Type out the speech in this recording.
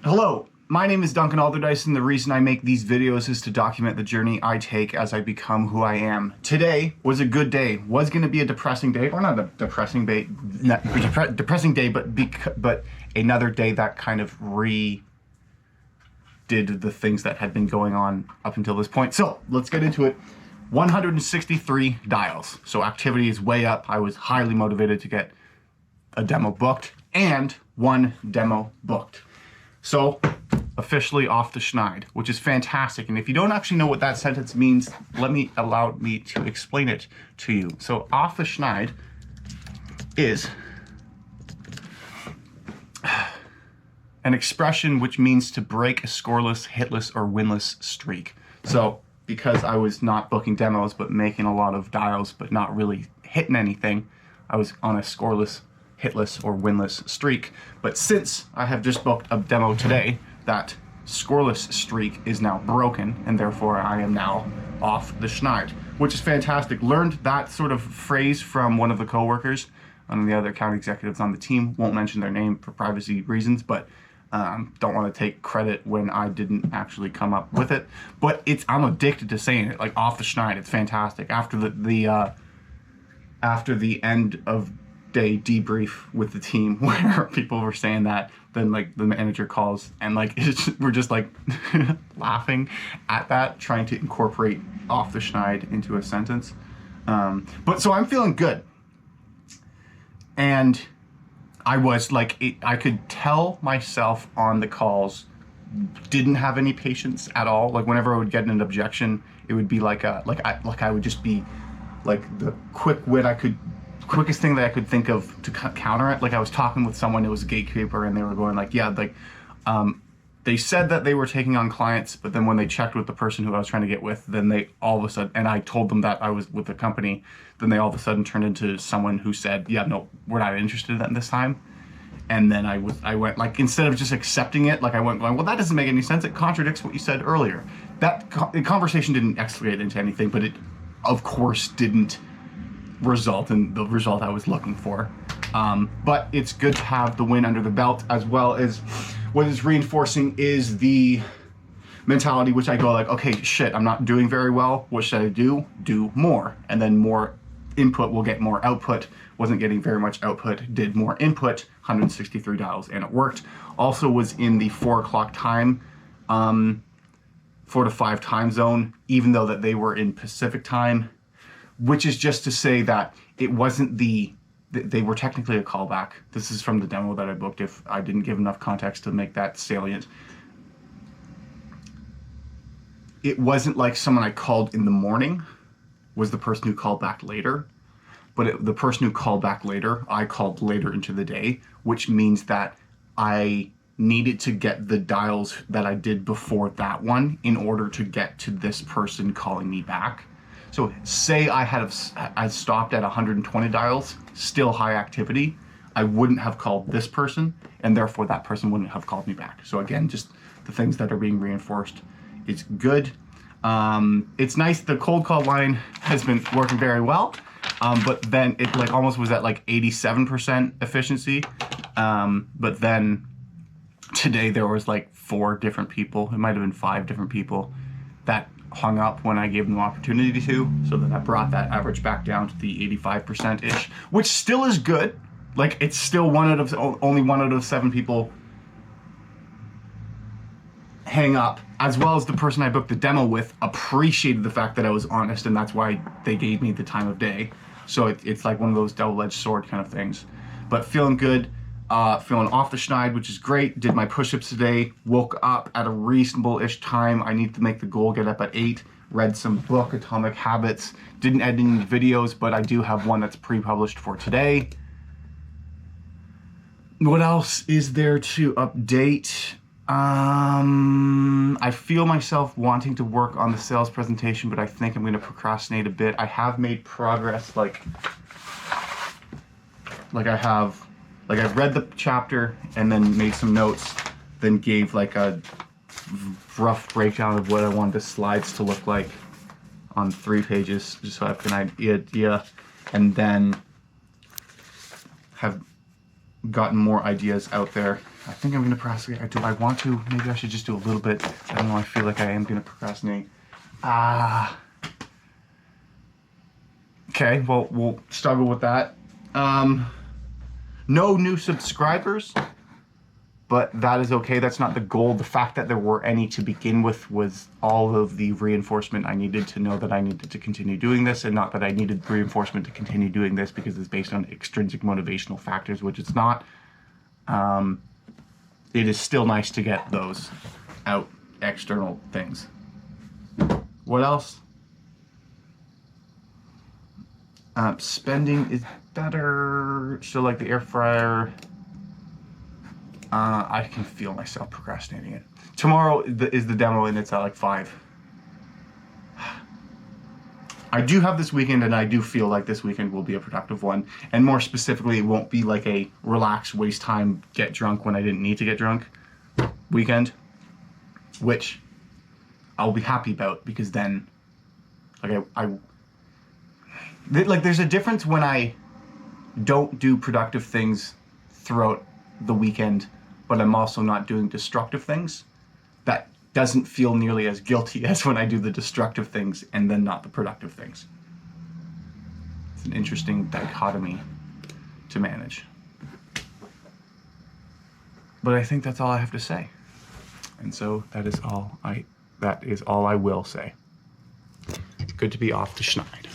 Hello, my name is Duncan Alderdice, and the reason I make these videos is to document the journey I take as I become who I am. Today was a good day. Was going to be a depressing day, or not a depressing day, but another day that kind of did the things that had been going on up until this point. So let's get into it. 163 dials. So activity is way up. I was highly motivated to get a demo booked, and one demo booked. So officially off the schneid, which is fantastic. And if you don't actually know what that sentence means, allow me to explain it to you. So off the schneid is an expression which means to break a scoreless, hitless, or winless streak. So because I was not booking demos, but making a lot of dials, but not really hitting anything, I was on a scoreless, hitless, or winless streak. But since I have just booked a demo today, that scoreless streak is now broken, and therefore I am now off the schneid, which is fantastic. Learned that sort of phrase from one of the coworkers, one of the other account executives on the team. Won't mention their name for privacy reasons, but don't want to take credit when I didn't actually come up with it. But I'm addicted to saying it, like off the schneid. It's fantastic. After the end of day debrief with the team where people were saying that, then like the manager calls and like we're just like laughing at that, trying to incorporate off the schneid into a sentence. But so I'm feeling good, and I was like, I could tell myself on the calls didn't have any patience at all. Like whenever I would get an objection, it would be like I would just be like the quickest thing that I could think of to counter it. Like I was talking with someone, it was a gatekeeper, and they were going like, yeah, like they said that they were taking on clients, but then when they checked with the person who I was trying to get with, then they all of a sudden, and I told them that I was with the company, then they all of a sudden turned into someone who said, yeah, no, we're not interested in that this time. And then I went like, instead of just accepting it, like I went going, well, that doesn't make any sense. It contradicts what you said earlier. The conversation didn't escalate into anything, but it of course didn't result in the result I was looking for. But it's good to have the win under the belt, as well as what is reinforcing is the mentality, which I go like, okay, shit, I'm not doing very well. What should I do? Do more. And then more input will get more output. Wasn't getting very much output, did more input, 163 dials, and it worked. Also was in the 4 o'clock time, 4 to 5 time zone, even though that they were in Pacific time, which is just to say that it wasn't they were technically a callback. This is from the demo that I booked, if I didn't give enough context to make that salient. It wasn't like someone I called in the morning was the person who called back later, but the person who called back later, I called later into the day, which means that I needed to get the dials that I did before that one in order to get to this person calling me back. So say I stopped at 120 dials, still high activity, I wouldn't have called this person, and therefore that person wouldn't have called me back. So again, just the things that are being reinforced. It's good. It's nice. The cold call line has been working very well, but then it like almost was at like 87% efficiency. But then today there was like 4 different people, it might have been 5 different people that hung up when I gave them the opportunity to, so then that brought that average back down to the 85%-ish, which still is good. Like it's still only 1 out of 7 people hang up, as well as the person I booked the demo with appreciated the fact that I was honest, and that's why they gave me the time of day. So it's like one of those double-edged sword kind of things. But feeling good. Feeling off the schneid, which is great. Did my push-ups today, woke up at a reasonable-ish time. I need to make the goal, get up at 8, read some book, Atomic Habits. Didn't edit any videos, but I do have one that's pre-published for today. What else is there to update? I feel myself wanting to work on the sales presentation, but I think I'm going to procrastinate a bit. I have made progress, I've read the chapter and then made some notes, then gave like a rough breakdown of what I wanted the slides to look like on 3 pages, just so I have an idea, and then have gotten more ideas out there. I think I'm going to procrastinate. Do I want to? Maybe I should just do a little bit. I don't know. I feel like I am going to procrastinate. Okay, well, we'll struggle with that. No new subscribers, but that is okay. That's not the goal. The fact that there were any to begin with was all of the reinforcement I needed to know that I needed to continue doing this, and not that I needed reinforcement to continue doing this because it's based on extrinsic motivational factors, which it's not. It is still nice to get those out, external things. What else? Spending is better. Still like the air fryer. I can feel myself procrastinating it. Tomorrow is the demo, and it's at like 5. I do have this weekend, and I do feel like this weekend will be a productive one. And more specifically, it won't be like a relax, waste time, get drunk when I didn't need to get drunk weekend, which I'll be happy about, because then, like, there's a difference when I don't do productive things throughout the weekend, but I'm also not doing destructive things. That doesn't feel nearly as guilty as when I do the destructive things and then not the productive things. It's an interesting dichotomy to manage. But I think that's all I have to say. And so that is all I will say. Good to be off the schneid.